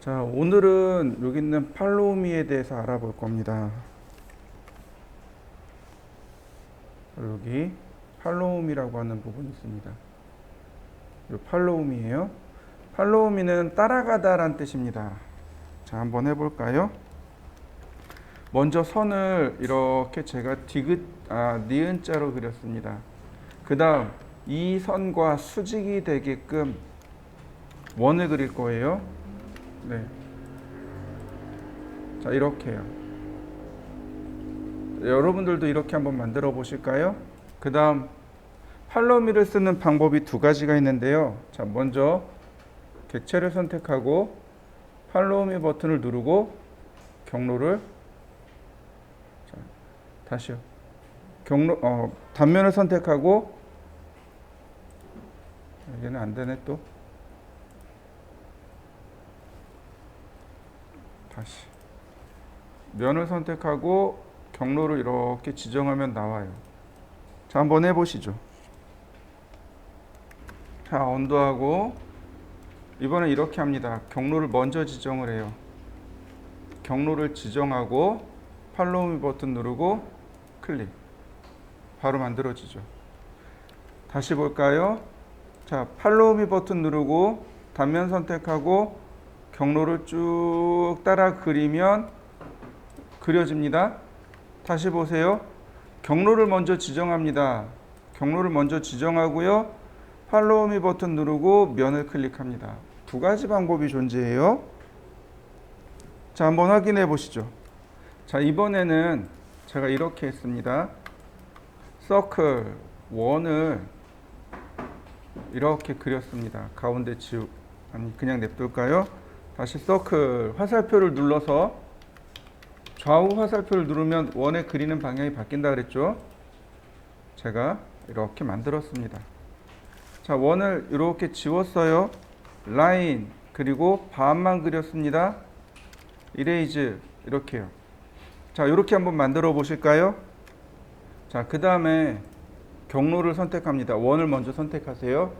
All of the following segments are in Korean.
자, 오늘은 여기 있는 팔로우미에 대해서 알아볼 겁니다. 여기 팔로우미라고 하는 부분이 있습니다. 이 팔로우미예요. 팔로우미는 따라가다란 뜻입니다. 자, 한번 해볼까요? 먼저 선을 이렇게 제가 니은자로 그렸습니다. 그 다음 이 선과 수직이 되게끔 원을 그릴 거예요. 네. 자, 이렇게요. 여러분들도 이렇게 한번 만들어 보실까요? 그 다음 팔로우미를 쓰는 방법이 두 가지가 있는데요. 자, 먼저 객체를 선택하고 팔로우미 버튼을 누르고 경로를 다시요. 단면을 선택하고 얘는 안 되네 또. 다시. 면을 선택하고 경로를 이렇게 지정하면 나와요. 자, 한번 해보시죠. 자, 언더하고 이번엔 이렇게 합니다. 경로를 먼저 지정을 해요. 경로를 지정하고 팔로우미 버튼 누르고 클릭. 바로 만들어지죠. 다시 볼까요? 자, 팔로우미 버튼 누르고 단면 선택하고 경로를 쭉 따라 그리면 그려집니다. 다시 보세요. 경로를 먼저 지정합니다. 경로를 먼저 지정하고요. 팔로우미 버튼 누르고 면을 클릭합니다. 두 가지 방법이 존재해요. 자, 한번 확인해 보시죠. 자, 이번에는 제가 이렇게 했습니다. 서클 원을 이렇게 그렸습니다. 가운데 그냥 냅둘까요? 다시 서클 화살표를 눌러서 좌우 화살표를 누르면 원에 그리는 방향이 바뀐다 그랬죠? 제가 이렇게 만들었습니다. 자, 원을 이렇게 지웠어요. 라인 그리고 반만 그렸습니다. 이레이즈 이렇게요. 자, 이렇게 한번 만들어 보실까요? 자, 그 다음에 경로를 선택합니다. 원을 먼저 선택하세요.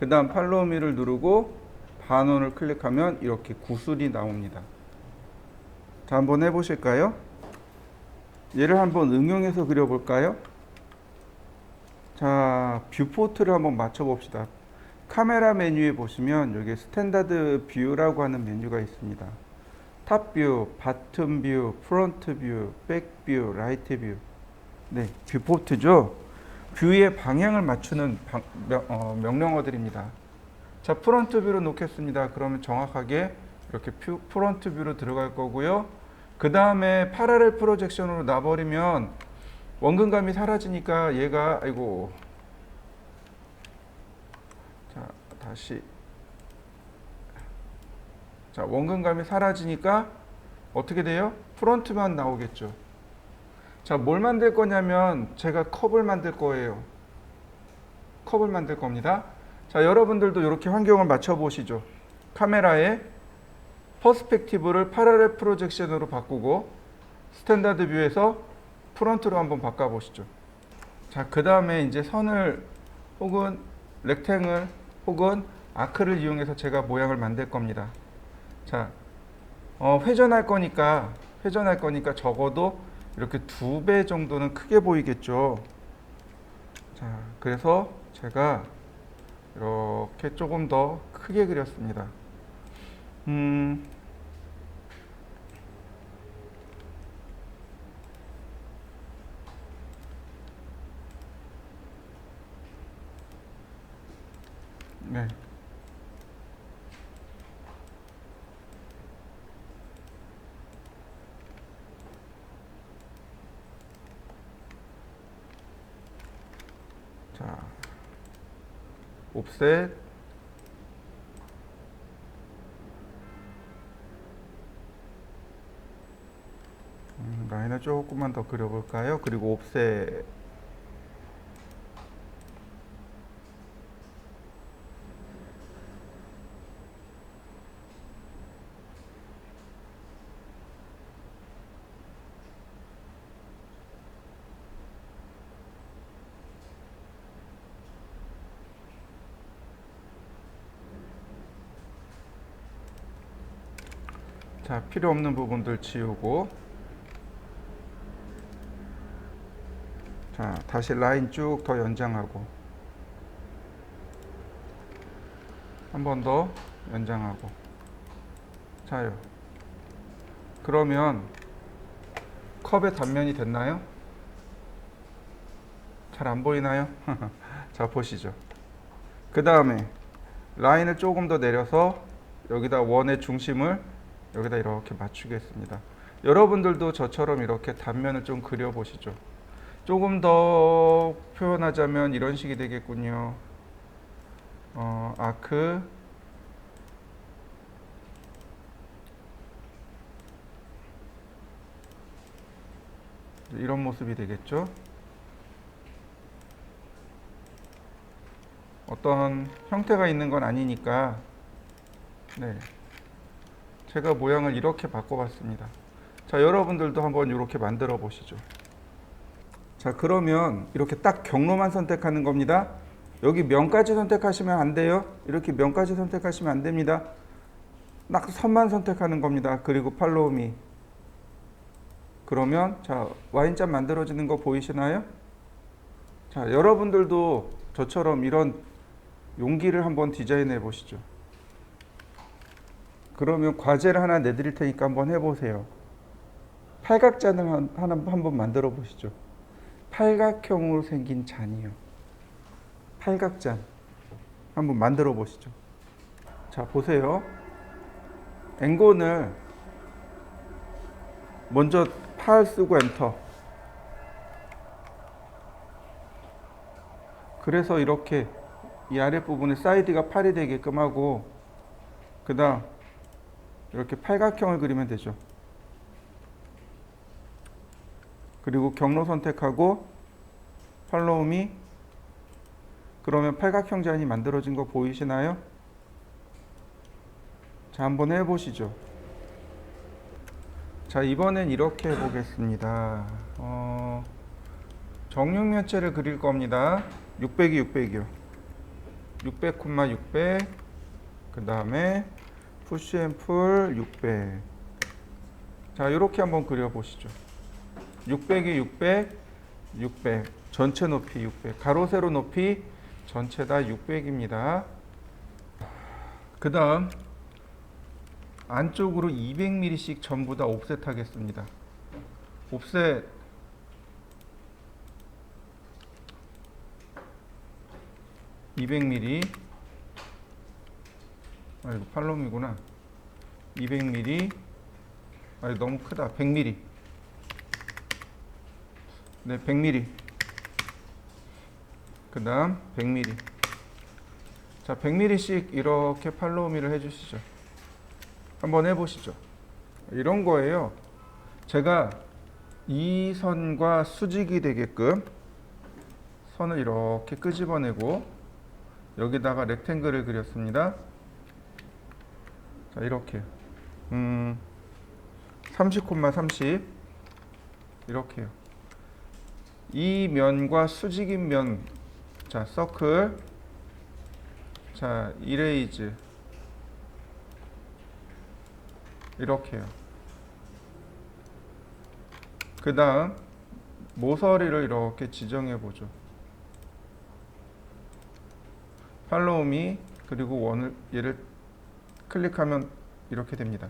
그 다음 팔로우미를 누르고 반원을 클릭하면 이렇게 구슬이 나옵니다. 자, 한번 해보실까요? 얘를 한번 응용해서 그려볼까요? 자, 뷰포트를 한번 맞춰봅시다. 카메라 메뉴에 보시면 여기 스탠다드 뷰라고 하는 메뉴가 있습니다. 탑 뷰, 바텀 뷰, 프론트 뷰, 백 뷰, 라이트 뷰. 네, 뷰포트죠. 뷰의 방향을 맞추는 명령어들입니다. 자, 프론트 뷰로 놓겠습니다. 그러면 정확하게 이렇게 프론트 뷰로 들어갈 거고요. 그 다음에 파라렐 프로젝션으로 놔버리면 원근감이 사라지니까 얘가 자, 다시. 자, 원근감이 사라지니까 어떻게 돼요? 프론트만 나오겠죠. 자, 뭘 만들 거냐면 제가 컵을 만들 거예요. 컵을 만들 겁니다. 자, 여러분들도 이렇게 환경을 맞춰 보시죠. 카메라에 퍼스펙티브를 파라렐 프로젝션으로 바꾸고 스탠다드 뷰에서 프론트로 한번 바꿔 보시죠. 자, 그 다음에 이제 선을 혹은 렉탱을 혹은 아크를 이용해서 제가 모양을 만들 겁니다. 자, 회전할 거니까 적어도 이렇게 2배 정도는 크게 보이겠죠. 자, 그래서 제가 이렇게 조금 더 크게 그렸습니다. 네. 자, 옵셋. 라인을 조금만 더 그려볼까요? 그리고 옵셋. 자, 필요 없는 부분들 지우고, 자, 다시 라인 쭉 더 연장하고, 한 번 더 연장하고. 자요. 그러면 컵의 단면이 됐나요? 잘 안 보이나요? 자, 보시죠. 그 다음에 라인을 조금 더 내려서 여기다 원의 중심을 여기다 이렇게 맞추겠습니다. 여러분들도 저처럼 이렇게 단면을 좀 그려보시죠. 조금 더 표현하자면 이런 식이 되겠군요. 아크, 이런 모습이 되겠죠. 어떤 형태가 있는 건 아니니까, 네, 제가 모양을 이렇게 바꿔봤습니다. 자, 여러분들도 한번 이렇게 만들어 보시죠. 자, 그러면 이렇게 딱 경로만 선택하는 겁니다. 여기 면까지 선택하시면 안 돼요. 이렇게 면까지 선택하시면 안 됩니다. 딱 선만 선택하는 겁니다. 그리고 팔로우 미. 그러면 자, Y자 만들어지는 거 보이시나요? 자, 여러분들도 저처럼 이런 용기를 한번 디자인해 보시죠. 그러면 과제를 하나 내드릴 테니까 한번 해보세요. 팔각잔을 한번 만들어 보시죠. 팔각형으로 생긴 잔이요. 팔각잔 한번 만들어 보시죠. 자, 보세요. N곤을 먼저 팔 쓰고 엔터. 그래서 이렇게 이 아랫부분에 사이드가 8이 되게끔 하고, 그 다음 이렇게 팔각형을 그리면 되죠. 그리고 경로 선택하고 팔로우 미. 그러면 팔각형 잔이 만들어진 거 보이시나요? 자, 한번 해보시죠. 자, 이번엔 이렇게 해보겠습니다. 정육면체를 그릴 겁니다. 600이 600이요. 600, 600. 그 다음에 푸시 앤 풀 600. 자, 이렇게 한번 그려보시죠. 600이 600, 600. 전체 높이 600. 가로, 세로 높이 전체 다 600입니다. 그 다음 안쪽으로 200mm씩 전부 다 옵셋 하겠습니다. 옵셋 200mm. 아, 이거 팔롬이구나. 200mm. 아, 이거 너무 크다. 100mm. 네, 100mm. 그 다음 100mm. 자, 100mm씩 이렇게 팔로우미를 해주시죠. 한번 해보시죠. 이런 거예요. 제가 이 선과 수직이 되게끔 선을 이렇게 끄집어내고 여기다가 렉탱글을 그렸습니다. 자, 이렇게 30,30 이렇게요. 이 면과 수직인 면, 자, 서클, 자, 이레이즈 이렇게요. 그 다음 모서리를 이렇게 지정해 보죠. 팔로우미. 그리고 원을 얘를 클릭하면 이렇게 됩니다.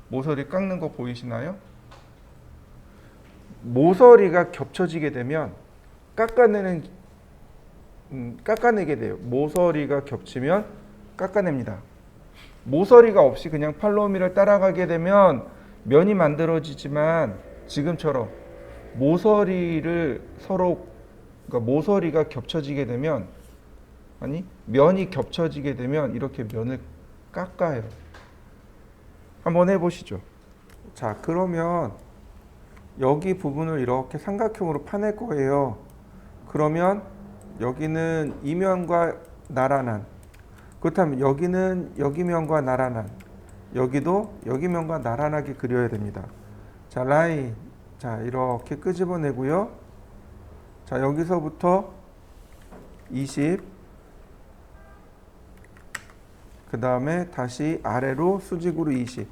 모서리 깎는 거 보이시나요? 모서리가 겹쳐지게 되면 깎아내게 돼요. 모서리가 겹치면 깎아냅니다. 모서리가 없이 그냥 팔로우미를 따라가게 되면 면이 만들어지지만 지금처럼 모서리를 서로, 그러니까 모서리가 겹쳐지게 되면, 아니 면이 겹쳐지게 되면 이렇게 면을 깎아요. 한번 해보시죠. 자, 그러면 여기 부분을 이렇게 삼각형으로 파낼 거예요. 그러면 여기는 이 면과 나란한, 그렇다면 여기는 여기 면과 나란한, 여기도 여기 면과 나란하게 그려야 됩니다. 자, 라인, 자, 이렇게 끄집어내고요. 자, 여기서부터 20, 그 다음에 다시 아래로 수직으로 20.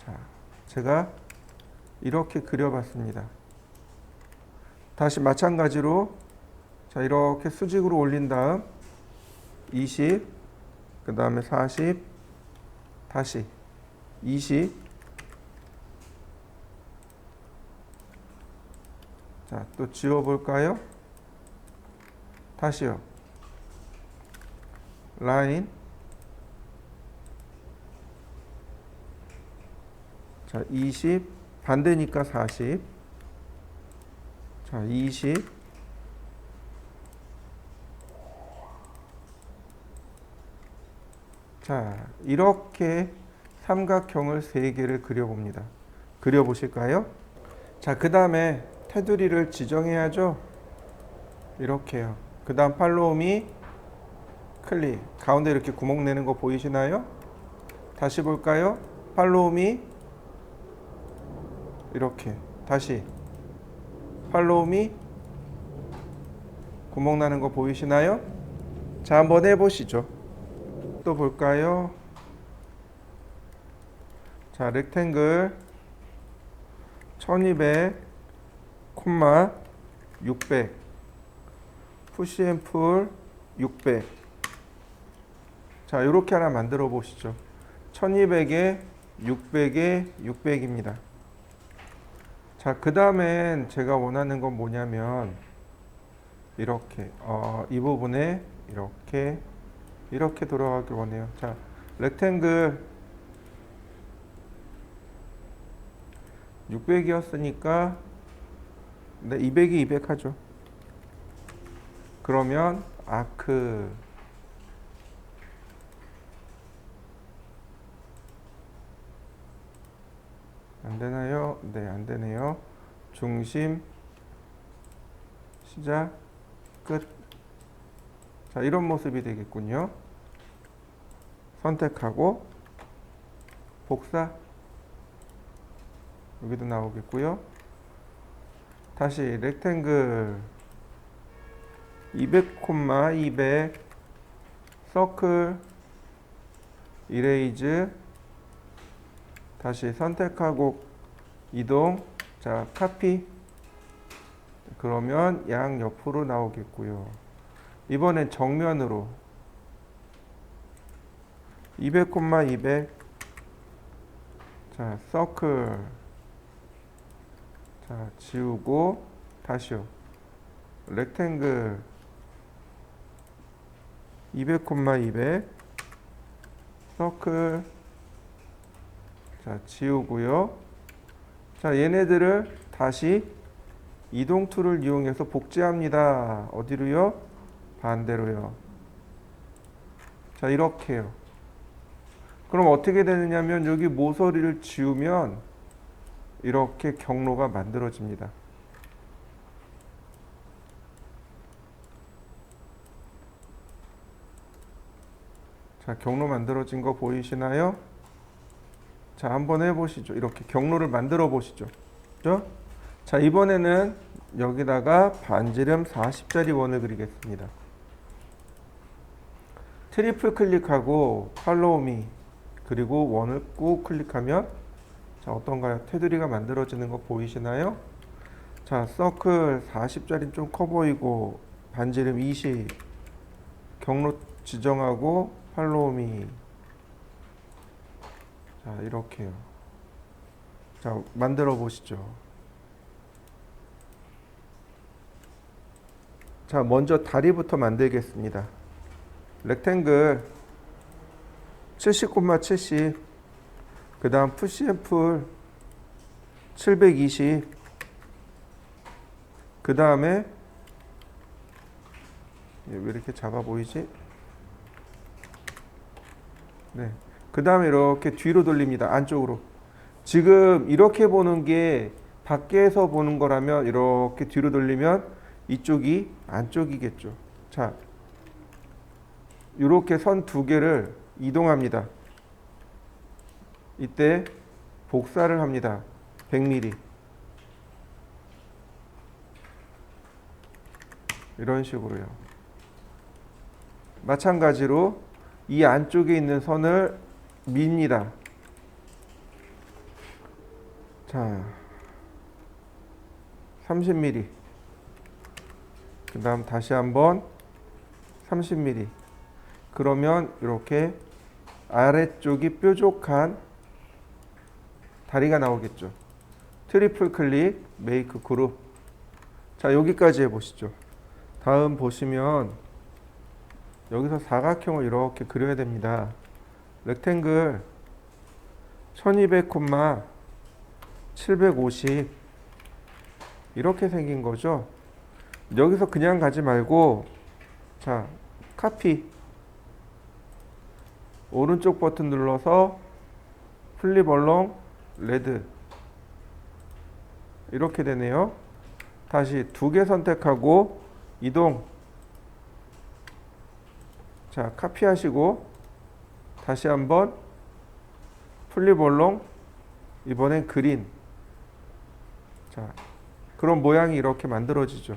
자, 제가 이렇게 그려봤습니다. 다시 마찬가지로 자, 이렇게 수직으로 올린 다음 20, 그 다음에 40, 다시 20. 자, 또 지워볼까요? 다시요. 라인. 자, 20. 반대니까 40. 자, 20. 자, 이렇게 삼각형을 3개를 그려봅니다. 그려보실까요? 자, 그 다음에 테두리를 지정해야죠. 이렇게요. 그 다음 팔로우미 클릭. 가운데 이렇게 구멍 내는 거 보이시나요? 다시 볼까요? 팔로우미 이렇게. 다시 팔로우미 구멍 나는 거 보이시나요? 자, 한번 해보시죠. 또 볼까요? 자, 렉탱글 1200, 600 푸시앤풀 600. 자, 이렇게 하나 만들어 보시죠. 1200에 600에 600입니다. 자, 그 다음엔 제가 원하는 건 뭐냐면 이렇게 이 부분에 이렇게 돌아가길 원해요. 자, 렉탱글 600이었으니까 네, 200이 200 하죠. 그러면 아크 안 되나요? 네, 안 되네요. 중심 시작 끝. 자, 이런 모습이 되겠군요. 선택하고 복사. 여기도 나오겠고요. 다시 렉탱글 200, 200 서클 이레이즈. 다시 선택하고 이동. 자, 카피. 그러면 양 옆으로 나오겠고요. 이번엔 정면으로 200, 200 자, 서클. 자, 지우고 다시요. 렉탱글 200, 200 서클. 자, 지우고요. 자, 얘네들을 다시 이동 툴을 이용해서 복제합니다. 어디로요? 반대로요. 자, 이렇게요. 그럼 어떻게 되느냐면 여기 모서리를 지우면 이렇게 경로가 만들어집니다. 자, 경로 만들어진 거 보이시나요? 자, 한번 해보시죠. 이렇게 경로를 만들어 보시죠. 그죠? 자, 이번에는 여기다가 반지름 40짜리 원을 그리겠습니다. 트리플 클릭하고 팔로우 미 그리고 원을 꾹 클릭하면 자, 어떤가요? 테두리가 만들어지는 거 보이시나요? 자, 서클 40짜리 좀 커 보이고 반지름 20 경로 지정하고 팔로우 미. 자, 이렇게요. 자, 만들어 보시죠. 자, 먼저 다리부터 만들겠습니다. 렉탱글 70, 70 그 다음 푸시앤풀 720 그 다음에 왜 이렇게 작아 보이지? 네. 그 다음에 이렇게 뒤로 돌립니다. 안쪽으로. 지금 이렇게 보는 게 밖에서 보는 거라면 이렇게 뒤로 돌리면 이쪽이 안쪽이겠죠. 자, 이렇게 선 2개를 이동합니다. 이때 복사를 합니다. 100mm. 이런 식으로요. 마찬가지로 이 안쪽에 있는 선을 밉니다. 자, 30mm. 그 다음 다시 한번 30mm. 그러면 이렇게 아래쪽이 뾰족한 다리가 나오겠죠. 트리플 클릭, 메이크 그룹. 자, 여기까지 해보시죠. 다음 보시면 여기서 사각형을 이렇게 그려야 됩니다. 렉탱글 1200, 750 이렇게 생긴 거죠. 여기서 그냥 가지 말고 자, 카피 오른쪽 버튼 눌러서 플립 얼렁 레드 이렇게 되네요. 다시 두 개 선택하고 이동. 자, 카피하시고 다시 한번 플립 얼렁 이번엔 그린. 자, 그런 모양이 이렇게 만들어지죠.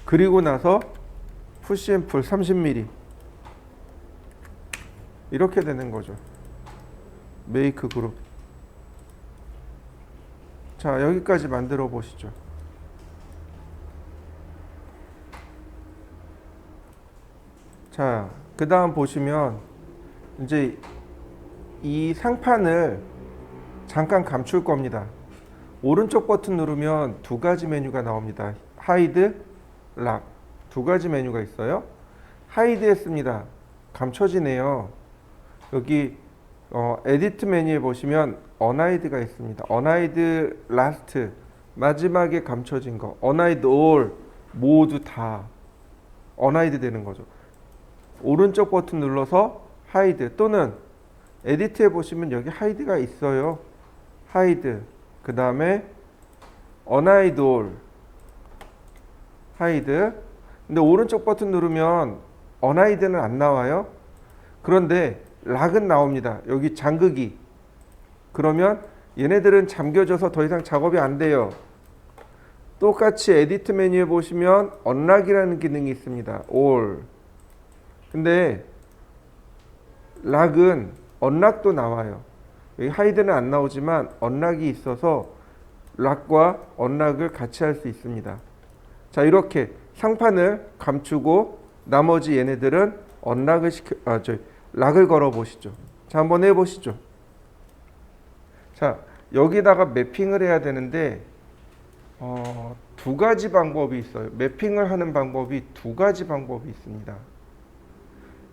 그리고 나서 푸시 앤 풀 30mm 이렇게 되는 거죠. 메이크 그룹. 자, 여기까지 만들어 보시죠. 자, 그 다음 보시면 이제 이 상판을 잠깐 감출 겁니다. 오른쪽 버튼 누르면 두 가지 메뉴가 나옵니다. 하이드, 락. 두 가지 메뉴가 있어요. 하이드 했습니다. 감춰지네요. 여기 에디트 메뉴에 보시면 언하이드가 있습니다. 언하이드 라스트 마지막에 감춰진 거. 언하이드 올 모두 다 언하이드 되는 거죠. 오른쪽 버튼 눌러서 하이드 또는 에디트에 보시면 여기 하이드가 있어요. 하이드 그 다음에 언하이드 올 하이드. 근데 오른쪽 버튼 누르면 언하이드는 안 나와요. 그런데 락은 나옵니다. 여기 잠그기. 그러면 얘네들은 잠겨져서 더 이상 작업이 안 돼요. 똑같이 에디트 메뉴에 보시면 언락이라는 기능이 있습니다. all. 근데 락은 언락도 나와요. 여기 하이드는 안 나오지만 언락이 있어서 락과 언락을 같이 할 수 있습니다. 자, 이렇게 상판을 감추고 나머지 얘네들은 언락을 락을 걸어 보시죠. 자, 한번 해 보시죠. 자, 여기다가 매핑을 해야 되는데 두 가지 방법이 있어요. 매핑을 하는 방법이 두 가지 방법이 있습니다.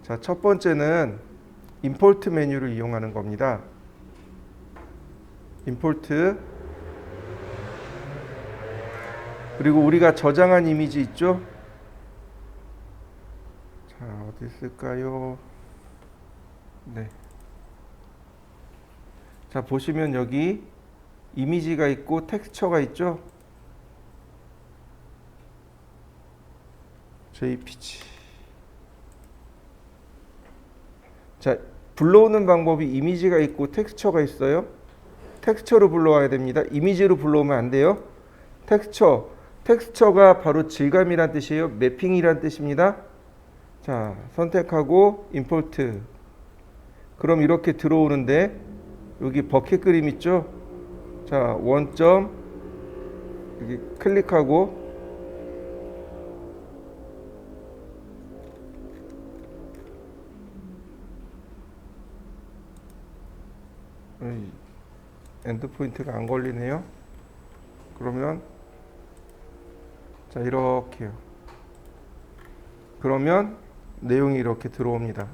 자, 첫 번째는 임포트 메뉴를 이용하는 겁니다. 임포트. 그리고 우리가 저장한 이미지 있죠? 자, 어디 있을까요? 네. 자, 보시면 여기 이미지가 있고 텍스처가 있죠? JPG. 자, 불러오는 방법이 이미지가 있고 텍스처가 있어요. 텍스처로 불러와야 됩니다. 이미지로 불러오면 안 돼요. 텍스처가 바로 질감이란 뜻이에요. 매핑이란 뜻입니다. 자, 선택하고 임포트. 그럼 이렇게 들어오는데 여기 버킷 그림 있죠? 자, 원점 여기 클릭하고 엔드포인트가 안 걸리네요. 그러면 자, 이렇게요. 그러면 내용이 이렇게 들어옵니다.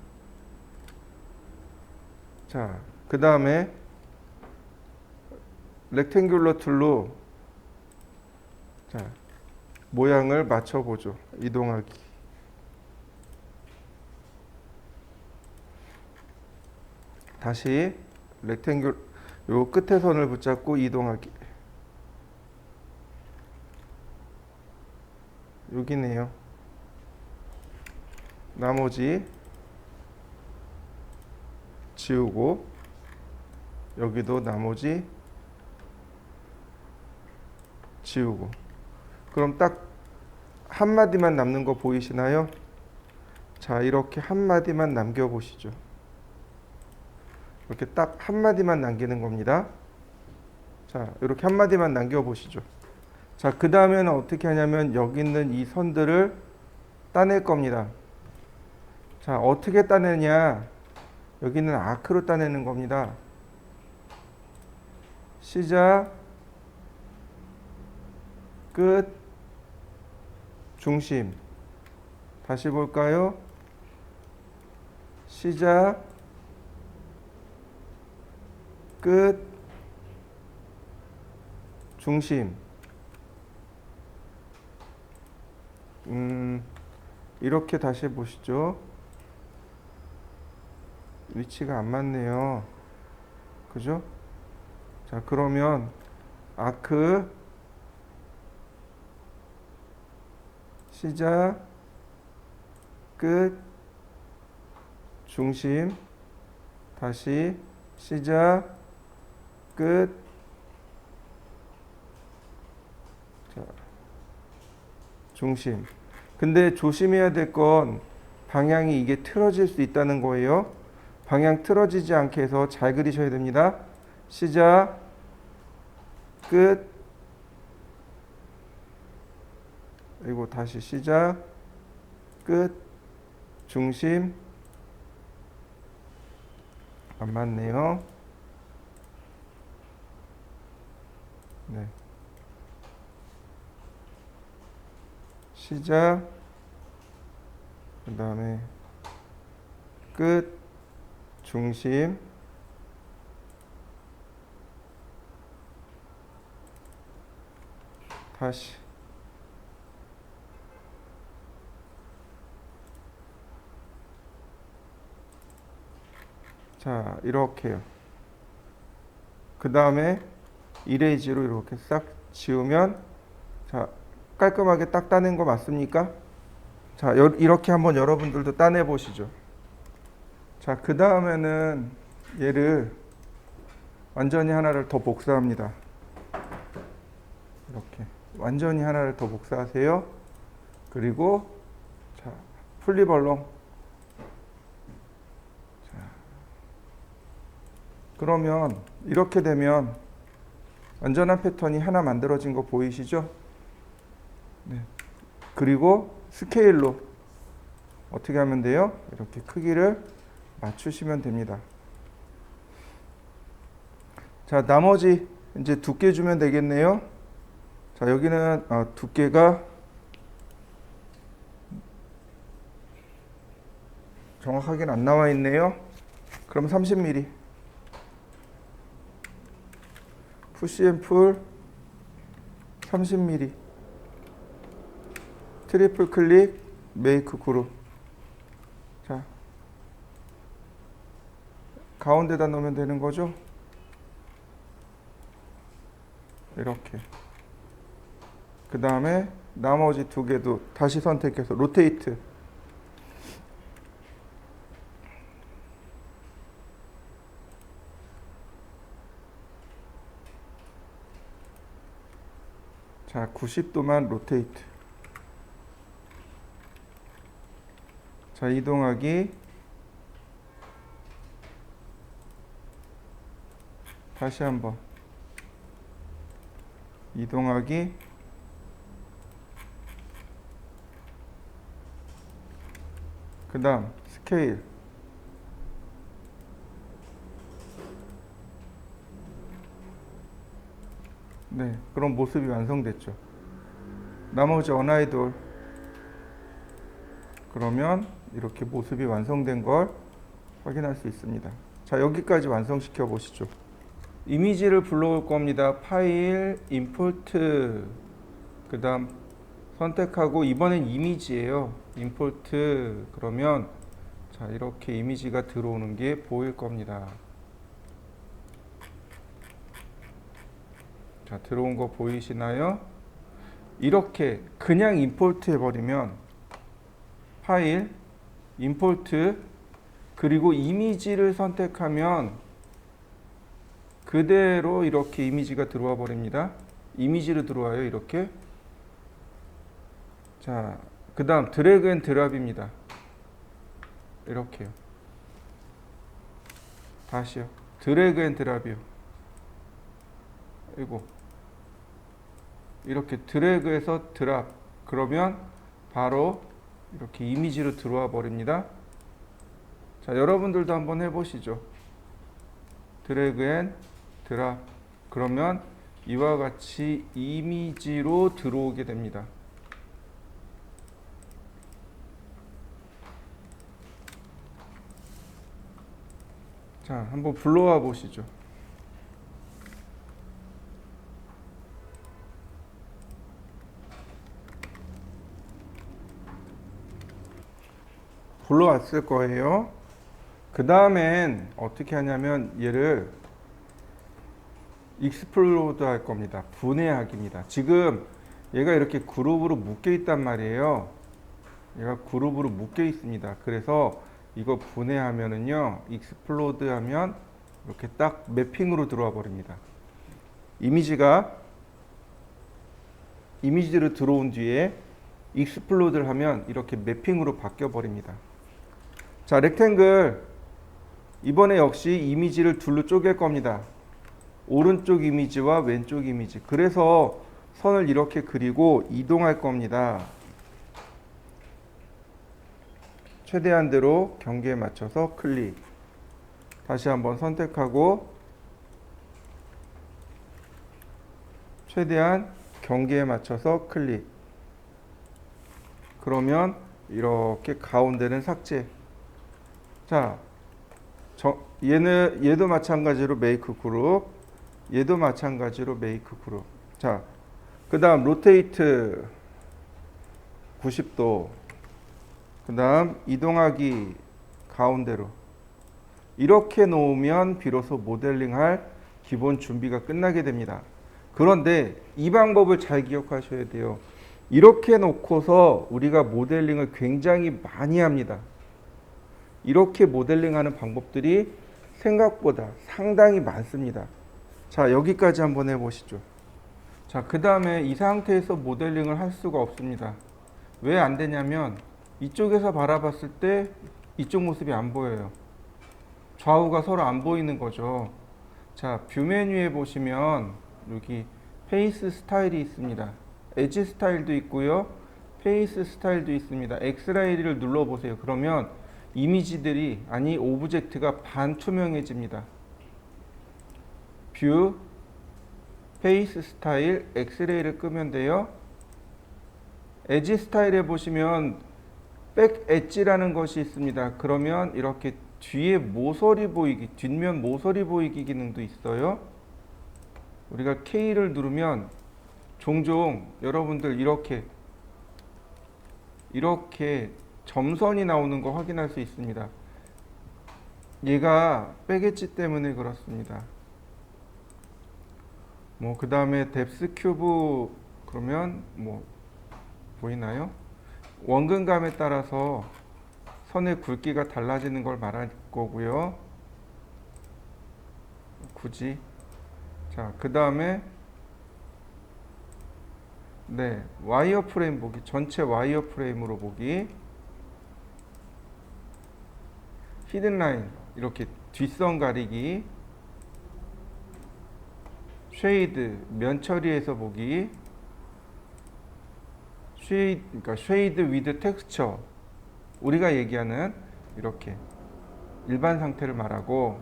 자, 그 다음에 렉탱귤러 툴로 자, 모양을 맞춰보죠. 이동하기. 다시 렉탱귤 요 끝에 선을 붙잡고 이동하기. 여기네요. 나머지 지우고 여기도 나머지 지우고. 그럼 딱 한마디만 남는 거 보이시나요? 자, 이렇게 한마디만 남겨 보시죠. 이렇게 딱 한마디만 남기는 겁니다. 자, 이렇게 한마디만 남겨보시죠. 자, 그 다음에는 어떻게 하냐면 여기 있는 이 선들을 따낼 겁니다. 자, 어떻게 따내냐? 여기 있는 아크로 따내는 겁니다. 시작, 끝, 중심. 다시 볼까요? 시작, 끝, 중심. 이렇게 다시 보시죠. 위치가 안 맞네요. 그죠? 자, 그러면 아크, 시작, 끝, 중심. 다시 시작, 끝. 자, 중심. 근데 조심해야 될 건 방향이 이게 틀어질 수 있다는 거예요. 방향 틀어지지 않게 해서 잘 그리셔야 됩니다. 시작, 끝. 그리고 다시 시작, 끝, 중심. 안 맞네요. 네. 시작, 그 다음에 끝, 중심. 다시 자, 이렇게요. 그 다음에 이레이지로 이렇게 싹 지우면, 자, 깔끔하게 딱 따낸 거 맞습니까? 자, 이렇게 한번 여러분들도 따내 보시죠. 자, 그 다음에는 얘를 완전히 하나를 더 복사합니다. 이렇게 완전히 하나를 더 복사하세요. 그리고 자, 플리벌렁. 자, 그러면 이렇게 되면 완전한 패턴이 하나 만들어진 거 보이시죠? 네. 그리고 스케일로 어떻게 하면 돼요? 이렇게 크기를 맞추시면 됩니다. 자, 나머지 이제 두께 주면 되겠네요. 자, 여기는 두께가 정확하게는 안 나와 있네요. 그럼 30mm. 푸시앤풀 30mm. 트리플 클릭, 메이크 그룹. 자, 가운데다 넣으면 되는 거죠. 이렇게. 그 다음에 나머지 두 개도 다시 선택해서 로테이트. 자, 90도만 로테이트. 자, 이동하기. 다시 한번 이동하기. 그 다음 스케일. 네, 그런 모습이 완성됐죠. 나머지 언아이돌. 그러면 이렇게 모습이 완성된 걸 확인할 수 있습니다. 자, 여기까지 완성시켜 보시죠. 이미지를 불러올 겁니다. 파일, 임포트. 그 다음 선택하고, 이번엔 이미지예요. 임포트. 그러면 자, 이렇게 이미지가 들어오는 게 보일 겁니다. 자, 들어온 거 보이시나요? 이렇게 그냥 임포트 해버리면 파일, 임포트, 그리고 이미지를 선택하면 그대로 이렇게 이미지가 들어와 버립니다. 이미지로 들어와요. 이렇게. 자, 그 다음 드래그 앤 드랍입니다. 이렇게요. 다시요. 드래그 앤 드랍이요. 이거 이렇게 드래그해서 드랍. 그러면 바로 이렇게 이미지로 들어와 버립니다. 자, 여러분들도 한번 해보시죠. 드래그 앤 드랍. 그러면 이와 같이 이미지로 들어오게 됩니다. 자, 한번 불러와 보시죠. 불러왔을 거예요. 그 다음엔 어떻게 하냐면 얘를 익스플로드 할 겁니다. 분해하기입니다. 지금 얘가 이렇게 그룹으로 묶여 있단 말이에요. 얘가 그룹으로 묶여 있습니다. 그래서 이거 분해하면은요, 익스플로드 하면 이렇게 딱 매핑으로 들어와 버립니다. 이미지로 들어온 뒤에 익스플로드를 하면 이렇게 매핑으로 바뀌어 버립니다. 자, 렉탱글 이번에 역시 이미지를 둘로 쪼갤 겁니다. 오른쪽 이미지와 왼쪽 이미지. 그래서 선을 이렇게 그리고 이동할 겁니다. 최대한대로 경계에 맞춰서 클릭. 다시 한번 선택하고 최대한 경계에 맞춰서 클릭. 그러면 이렇게 가운데는 삭제. 자, 얘도 마찬가지로 메이크 그룹, 얘도 마찬가지로 메이크 그룹. 자, 그 다음 로테이트 90도. 그 다음 이동하기 가운데로. 이렇게 놓으면 비로소 모델링할 기본 준비가 끝나게 됩니다. 그런데 이 방법을 잘 기억하셔야 돼요. 이렇게 놓고서 우리가 모델링을 굉장히 많이 합니다. 이렇게 모델링하는 방법들이 생각보다 상당히 많습니다. 자, 여기까지 한번 해보시죠. 자, 그 다음에 이 상태에서 모델링을 할 수가 없습니다. 왜 안 되냐면 이쪽에서 바라봤을 때 이쪽 모습이 안 보여요. 좌우가 서로 안 보이는 거죠. 자, 뷰 메뉴에 보시면 여기 페이스 스타일이 있습니다. 엣지 스타일도 있고요. 페이스 스타일도 있습니다. 엑스라이를 눌러보세요. 그러면 이미지들이, 아니 오브젝트가 반투명해집니다. 뷰, 페이스 스타일, 엑스레이를 끄면 돼요. 엣지 스타일에 보시면 백 엣지라는 것이 있습니다. 그러면 이렇게 뒤에 모서리 보이기, 뒷면 모서리 보이기 기능도 있어요. 우리가 K를 누르면 종종 여러분들 이렇게 점선이 나오는 거 확인할 수 있습니다. 얘가 백 엣지 때문에 그렇습니다. 그 다음에 뎁스 큐브 그러면 보이나요? 원근감에 따라서 선의 굵기가 달라지는 걸 말할 거고요. 굳이. 자, 그 다음에 와이어 프레임 보기. 전체 와이어 프레임으로 보기. 히든 라인, 이렇게 뒷선 가리기. 쉐이드, 면 처리해서 보기. 그러니까 쉐이드 위드 텍스처. 우리가 얘기하는 이렇게 일반 상태를 말하고,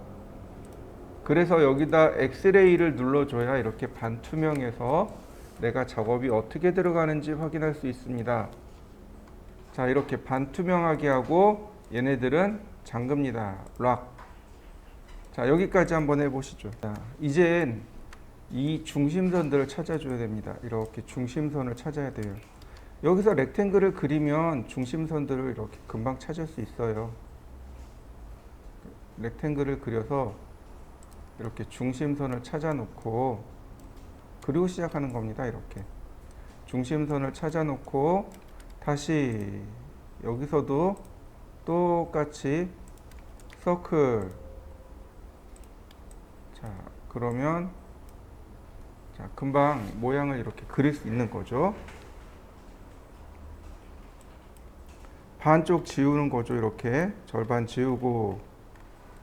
그래서 여기다 엑스레이를 눌러줘야 이렇게 반투명해서 내가 작업이 어떻게 들어가는지 확인할 수 있습니다. 자, 이렇게 반투명하게 하고 얘네들은 잠깁니다. 락. 자, 여기까지 한번 해보시죠. 자, 이젠 이 중심선들을 찾아줘야 됩니다. 이렇게 중심선을 찾아야 돼요. 여기서 렉탱글을 그리면 중심선들을 이렇게 금방 찾을 수 있어요. 렉탱글을 그려서 이렇게 중심선을 찾아놓고 그리고 시작하는 겁니다. 이렇게 중심선을 찾아놓고 다시 여기서도 똑같이 서클. 자, 그러면 금방 모양을 이렇게 그릴 수 있는 거죠. 반쪽 지우는 거죠. 이렇게 절반 지우고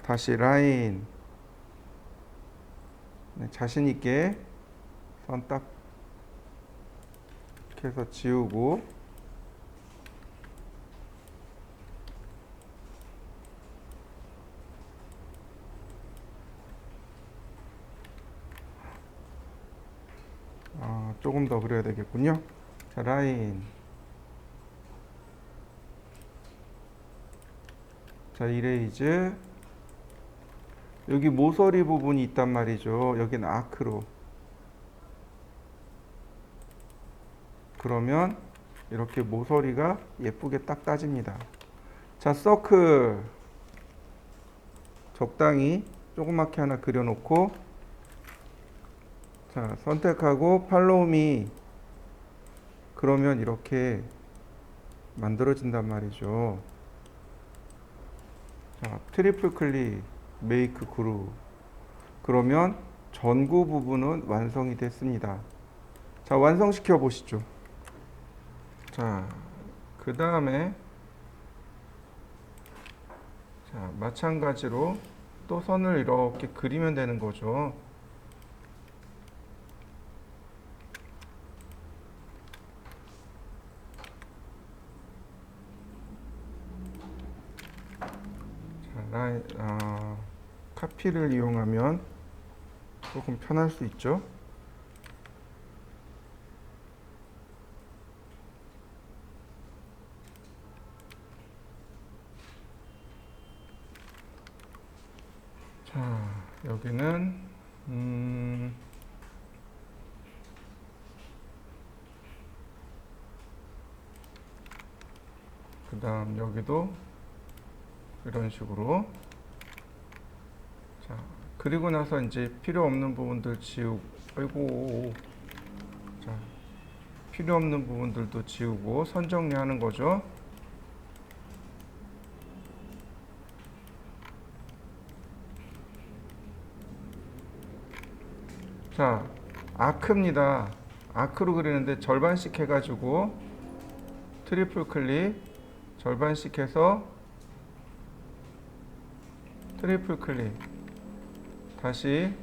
다시 라인. 네, 자신 있게 선 딱 해서 지우고, 조금 더 그려야 되겠군요. 자, 라인. 자, 이레이즈. 여기 모서리 부분이 있단 말이죠. 여기는 아크로. 그러면 이렇게 모서리가 예쁘게 딱 따집니다. 자, 서클. 적당히 조그맣게 하나 그려놓고, 자, 선택하고 팔로우 미. 그러면 이렇게 만들어진단 말이죠. 자, 트리플 클릭, 메이크 그룹. 그러면 전구 부분은 완성이 됐습니다. 자, 완성시켜 보시죠. 자, 그 다음에 자, 마찬가지로 또 선을 이렇게 그리면 되는 거죠. 자, 카피를 이용하면 조금 편할 수 있죠. 자, 여기는 그 다음 여기도 이런 식으로. 자, 그리고 나서 이제 필요 없는 부분들 지우고, 아이고, 자, 필요 없는 부분들도 지우고 선 정리하는 거죠. 자, 아크입니다. 아크로 그리는데 절반씩 해가지고 트리플 클릭, 절반씩 해서 트리플 클릭, 다시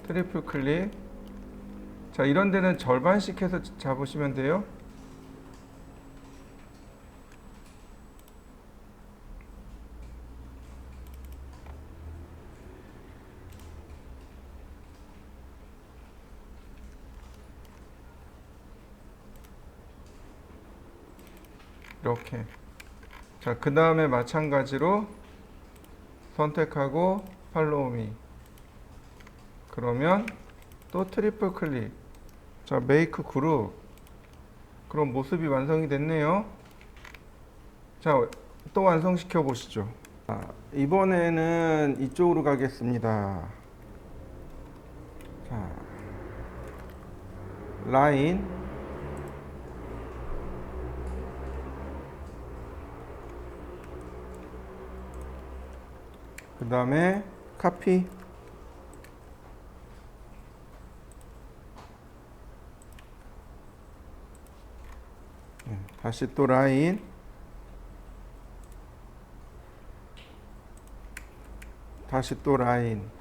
트리플 클릭. 자, 이런 데는 절반씩 해서 잡으시면 돼요. 이렇게. 자, 그 다음에 마찬가지로 선택하고 팔로우 미. 그러면 또 트리플 클릭. 자, 메이크 그룹. 그럼 모습이 완성이 됐네요. 자, 또 완성시켜 보시죠. 이번에는 이쪽으로 가겠습니다. 자, 라인. 그 다음에 카피. 다시 또 라인. 다시 또 라인.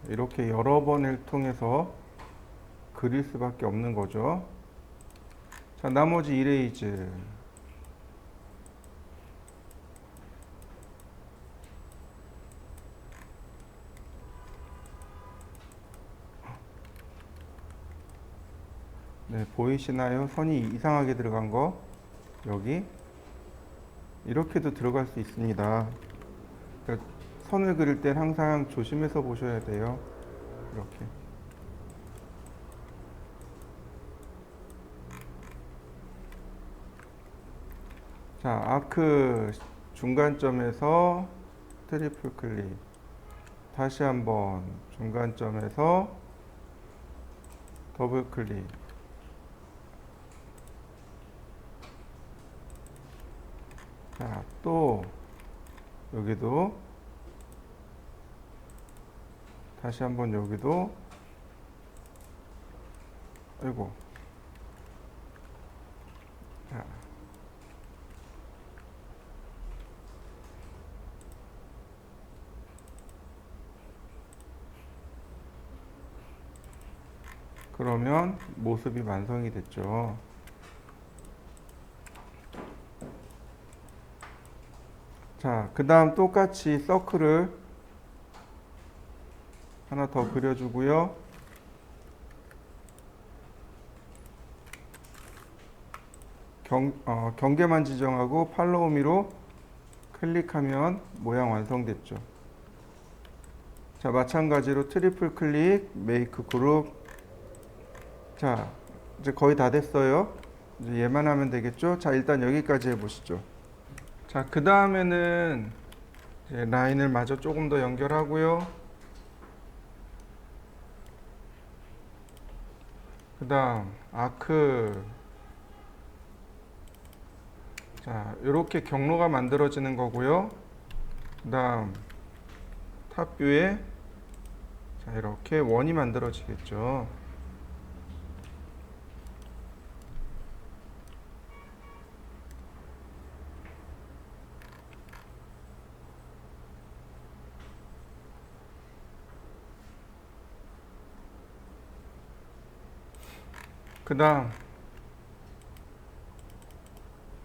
이렇게 여러 번을 통해서 그릴 수밖에 없는 거죠. 자, 나머지 이레이즈. 네, 보이시나요? 선이 이상하게 들어간 거. 여기 이렇게도 들어갈 수 있습니다. 그러니까 선을 그릴 땐 항상 조심해서 보셔야 돼요. 이렇게. 자, 아크 중간점에서 트리플 클릭. 다시 한번 중간점에서 더블 클릭. 자, 또 여기도 다시 한번 여기도, 아이고. 자, 그러면 모습이 완성이 됐죠. 자, 그 다음 똑같이 서클을 하나 더 그려주고요. 경계만 지정하고 팔로우미로 클릭하면 모양 완성됐죠. 자, 마찬가지로 트리플 클릭, 메이크 그룹. 자, 이제 거의 다 됐어요. 이제 얘만 하면 되겠죠. 자, 일단 여기까지 해보시죠. 자, 그 다음에는 라인을 마저 조금 더 연결하고요. 그 다음 아크. 자, 이렇게 경로가 만들어지는 거고요. 그 다음 탑뷰에 자, 이렇게 원이 만들어지겠죠. 그 다음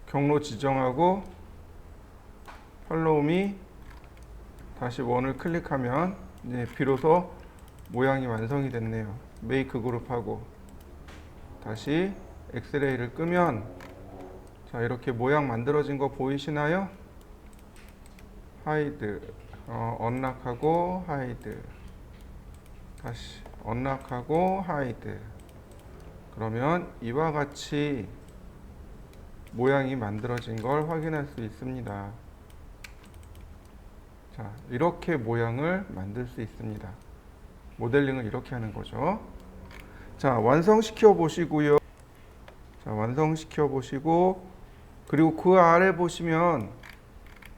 경로 지정하고 팔로우미 다시 원을 클릭하면 이제 비로소 모양이 완성이 됐네요. 메이크 그룹하고 다시 엑스레이를 끄면 자, 이렇게 모양 만들어진 거 보이시나요? 하이드, 언락하고 하이드, 다시 언락하고 하이드. 그러면 이와 같이 모양이 만들어진 걸 확인할 수 있습니다. 자, 이렇게 모양을 만들 수 있습니다. 모델링을 이렇게 하는 거죠. 자, 완성시켜 보시고요. 자, 완성시켜 보시고, 그리고 그 아래 보시면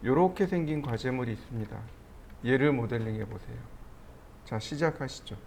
이렇게 생긴 과제물이 있습니다. 얘를 모델링 해 보세요. 자, 시작하시죠.